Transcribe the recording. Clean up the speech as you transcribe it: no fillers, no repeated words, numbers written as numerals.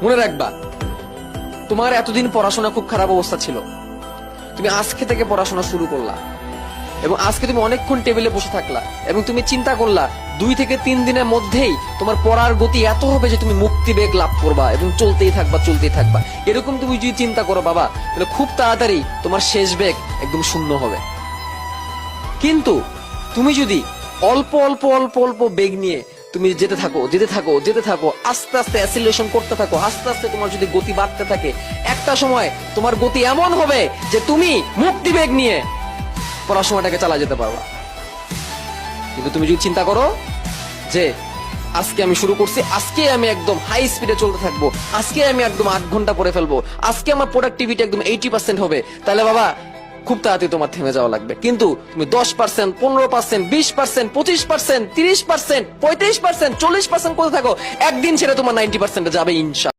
মনে রাখবা, তোমার এতদিন পড়াশোনা খুব খারাপ অবস্থা ছিল, তুমি আজকে থেকে পড়াশোনা শুরু করলা এবং আজকে তুমি অনেকক্ষণ টেবিলে বসে থাকলা এবং তুমি চিন্তা করলা 2 থেকে 3 দিনের মধ্যেই তোমার পড়ার গতি এত হবে যে তুমি মুক্তি বেগ লাভ করবা এবং চলতেই থাকবা। এরকম তুমি যদি চিন্তা করো বাবা, তাহলে খুব তাড়াতাড়ি তোমার শেষ বেগ একদম শূন্য হবে। কিন্তু তুমি যদি অল্প অল্প অল্প অল্প বেগ নিয়ে তুমি যেতে থাকো, আস্তে আস্তে অ্যাসিলেশন করতে থাকো, আস্তে আস্তে তোমার যদি গতি বাড়তে থাকে, একটা সময় তোমার গতি এমন হবে যে তুমি মুক্তি বেগ নিয়ে পড়াশোনাটাকে চালা যেতে পারবা। কিন্তু তুমি যদি চিন্তা করো যে আজকে আমি শুরু করছি, আজকে আমি একদম হাই স্পিডে চলতে থাকবো, আজকে আমি একদম 8 ঘন্টা পড়ে ফেলবো, আজকে আমার প্রোডাক্টিভিটি একদম 80% হবে, তাহলে বাবা খুব তাড়াতাড়ি তোমার থেমে যাওয়া লাগবে। কিন্তু তুমি 10%, 15%, 20%, 25%, 30%, 35%, 40% করতে থাকো, একদিন ছেড়ে তোমার 90% যাবে ইনশাআল্লাহ।